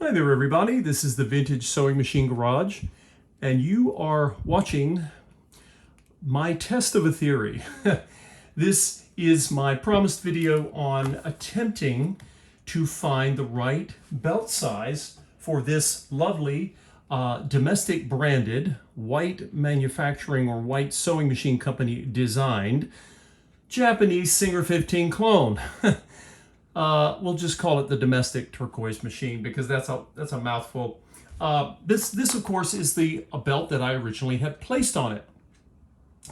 Hi there everybody, this is the Vintage Sewing Machine Garage and you are watching my test of a theory. This is my promised video on attempting to find the right belt size for this lovely domestic branded white manufacturing or white sewing machine company designed Japanese Singer 15 clone. We'll just call it the domestic turquoise machine because that's a mouthful. This of course is a belt that I originally had placed on it.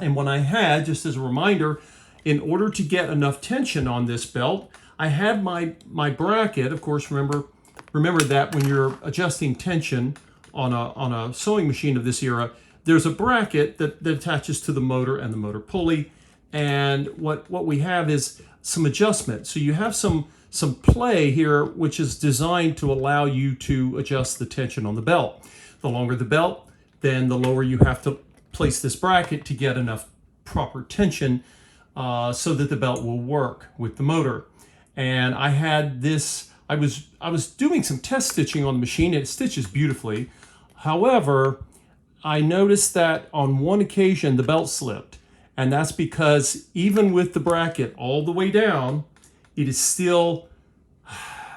And when I had, just as a reminder, in order to get enough tension on this belt, I had my bracket. Of course, remember that when you're adjusting tension on a sewing machine of this era, there's a bracket that attaches to the motor and the motor pulley. And what we have is some adjustment. So you have some play here, which is designed to allow you to adjust the tension on the belt. The longer the belt, then the lower you have to place this bracket to get enough proper tension so that the belt will work with the motor. And I had this, I was doing some test stitching on the machine, and it stitches beautifully. However, I noticed that on one occasion the belt slipped. And that's because even with the bracket all the way down, it is still,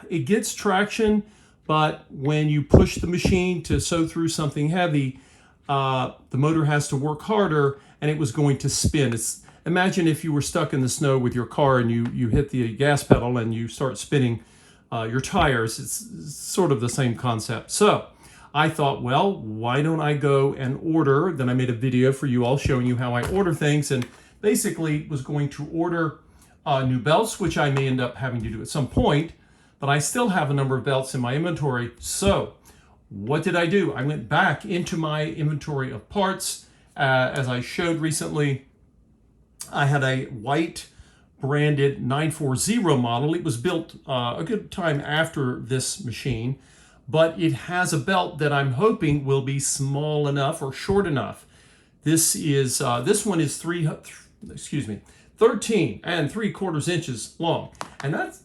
it gets traction, but when you push the machine to sew through something heavy, the motor has to work harder and it was going to spin. Imagine if you were stuck in the snow with your car and you hit the gas pedal and you start spinning your tires. It's sort of the same concept. So I thought, well, why don't I go and order? Then I made a video for you all showing you how I order things, and basically was going to order new belts, which I may end up having to do at some point, but I still have a number of belts in my inventory. So what did I do? I went back into my inventory of parts. As I showed recently, I had a white branded 940 model. It was built a good time after this machine, but it has a belt that I'm hoping will be small enough or short enough. This one is 13 3/4 inches long, and that's,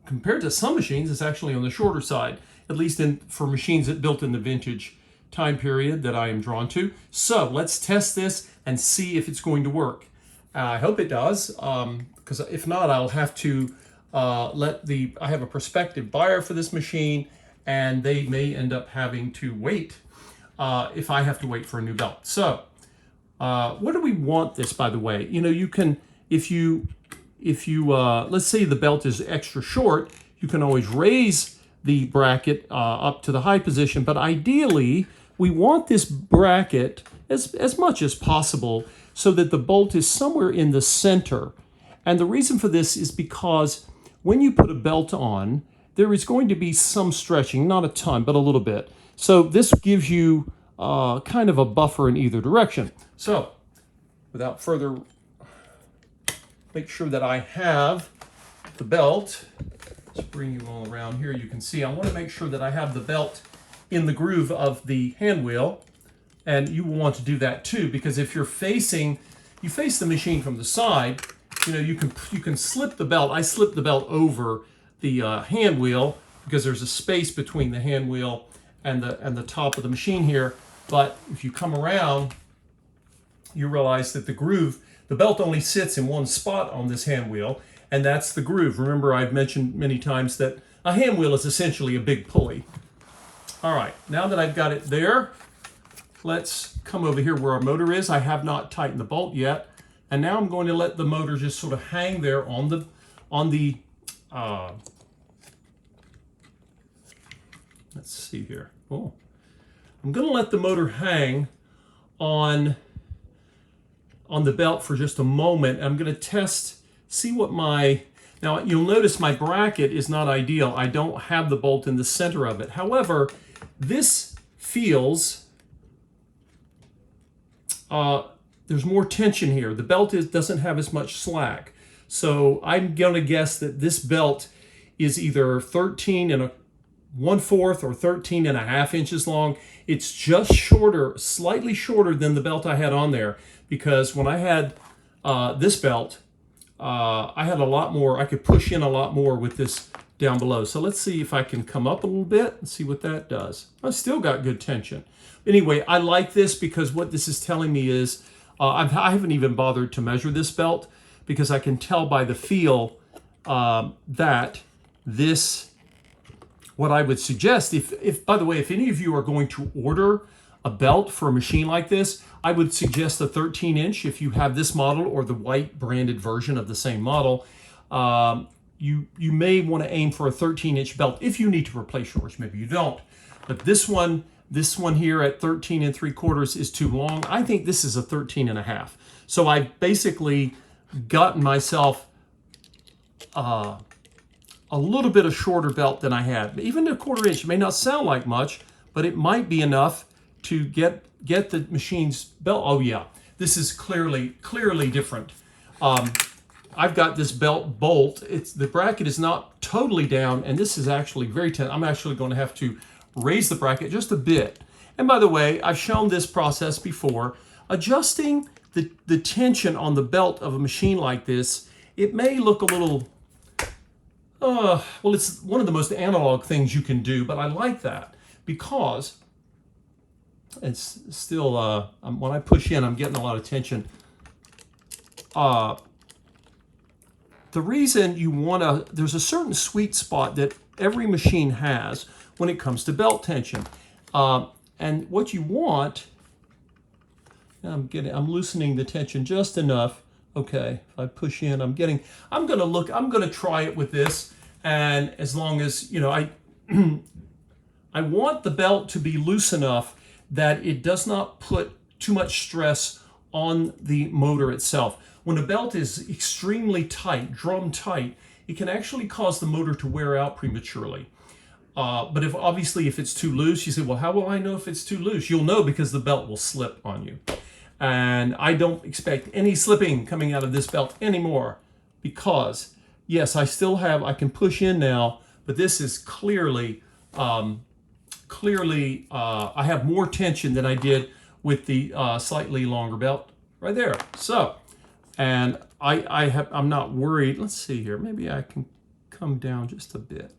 compared to some machines, it's actually on the shorter side, at least for machines that built in the vintage time period that I am drawn to. So let's test this and see if it's going to work. I hope it does, because if not, I'll have to I have a prospective buyer for this machine, and they may end up having to wait if I have to wait for a new belt. So what do we want this, by the way? You can, if you let's say the belt is extra short, you can always raise the bracket up to the high position, but ideally we want this bracket as much as possible so that the bolt is somewhere in the center. And the reason for this is because when you put a belt on, there is going to be some stretching, not a ton, but a little bit. So this gives you kind of a buffer in either direction. So without further, make sure that I have the belt. Let's bring you all around here. You can see I want to make sure that I have the belt in the groove of the hand wheel. And you will want to do that too, because if you face the machine from the side, you can slip the belt. I slip the belt over the hand wheel because there's a space between the hand wheel and the top of the machine here. But if you come around, you realize that the belt only sits in one spot on this hand wheel, and that's the groove. Remember, I've mentioned many times that a hand wheel is essentially a big pulley. All right, now that I've got it there, let's come over here where our motor is. I have not tightened the bolt yet, and now I'm going to let the motor just sort of hang there on the let's see here. Oh, I'm going to let the motor hang on the belt for just a moment. I'm going to see what now you'll notice my bracket is not ideal. I don't have the bolt in the center of it. However, this feels, there's more tension here. The belt doesn't have as much slack. So I'm going to guess that this belt is either 13 1/4 or 13.5 inches long. It's just shorter, slightly shorter than the belt I had on there, because when I had this belt, I had a lot more, I could push in a lot more with this down below. So let's see if I can come up a little bit and see what that does. I've still got good tension. Anyway, I like this because what this is telling me is, I haven't even bothered to measure this belt because I can tell by the feel that this, what I would suggest, if by the way, if any of you are going to order a belt for a machine like this, I would suggest a 13-inch if you have this model or the white branded version of the same model. You may want to aim for a 13-inch belt if you need to replace yours. Maybe you don't. But this one here at 13 3/4 is too long. I think this is a 13 1/2. So I've basically gotten myself a little bit of shorter belt than I had. Even a 1/4 inch may not sound like much, but it might be enough to get the machine's belt. Oh yeah, this is clearly different. I've got this belt bolt. The bracket is not totally down, and this is actually very tense. I'm actually going to have to raise the bracket just a bit. And by the way, I've shown this process before. Adjusting the tension on the belt of a machine like this, it may look a little, well, it's one of the most analog things you can do, but I like that because it's still, when I push in, I'm getting a lot of tension. The reason you want to, there's a certain sweet spot that every machine has when it comes to belt tension. And what you want, I'm loosening the tension just enough. Okay, if I push in, I'm going to try it with this. And as long as, you know, I want the belt to be loose enough that it does not put too much stress on the motor itself. When a belt is extremely tight, drum tight, it can actually cause the motor to wear out prematurely. But obviously if it's too loose, you say, well, how will I know if it's too loose? You'll know because the belt will slip on you. And I don't expect any slipping coming out of this belt anymore because, yes, I can push in now, but this is clearly, I have more tension than I did with the slightly longer belt right there. So, and I'm not worried. Let's see here. Maybe I can come down just a bit.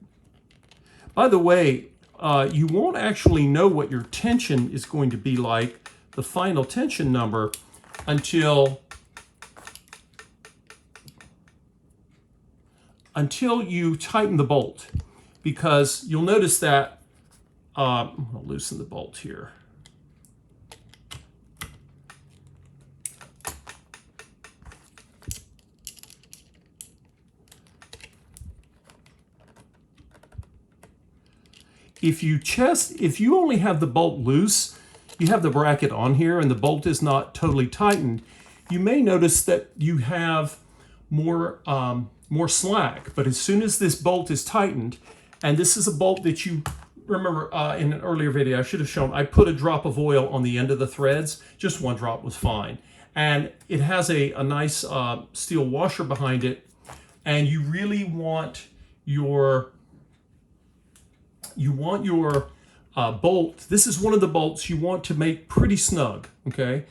By the way, you won't actually know what your tension is going to be like, the final tension number, until you tighten the bolt, because you'll notice that, I'm going to loosen the bolt here. If you only have the bolt loose, you have the bracket on here and the bolt is not totally tightened, you may notice that you have more slack. But as soon as this bolt is tightened, and this is a bolt that you remember in an earlier video I should have shown, I put a drop of oil on the end of the threads. Just one drop was fine. And it has a nice steel washer behind it. And you really want your bolt, this is one of the bolts you want to make pretty snug, okay?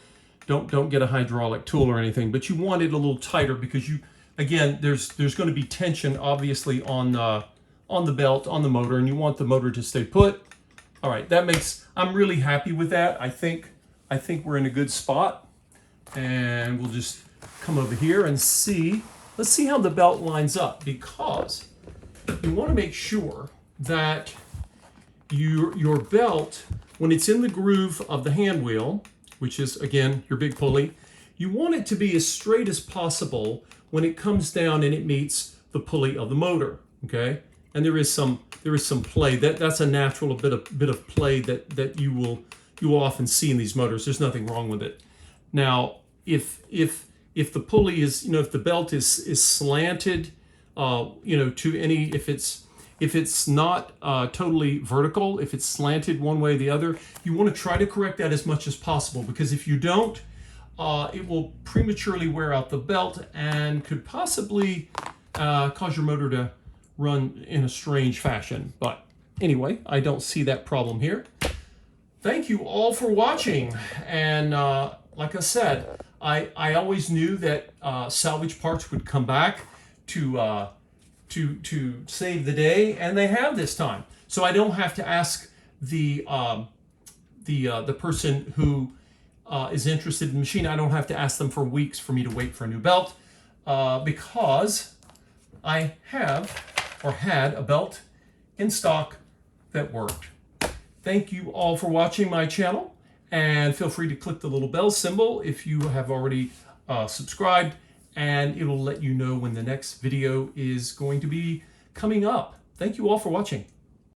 Don't get a hydraulic tool or anything, but you want it a little tighter because again, there's going to be tension obviously on the belt, on the motor, and you want the motor to stay put. All right, I'm really happy with that. I think we're in a good spot, and we'll just come over here and let's see how the belt lines up, because you want to make sure that your belt, when it's in the groove of the hand wheel, which is again your big pulley, you want it to be as straight as possible when it comes down and it meets the pulley of the motor. Okay, and there is some play. That's a natural bit of play that you will often see in these motors. There's nothing wrong with it. Now, if the pulley is, if the belt is slanted, to any, if it's not totally vertical, if it's slanted one way or the other, you want to try to correct that as much as possible, because if you don't, it will prematurely wear out the belt and could possibly cause your motor to run in a strange fashion. But anyway, I don't see that problem here. Thank you all for watching. And like I said, I always knew that salvage parts would come back to to save the day, and they have this time. So I don't have to ask the person who is interested in the machine. I don't have to ask them for weeks for me to wait for a new belt because I have or had a belt in stock that worked. Thank you all for watching my channel, and feel free to click the little bell symbol if you have already subscribed, and it'll let you know when the next video is going to be coming up. Thank you all for watching.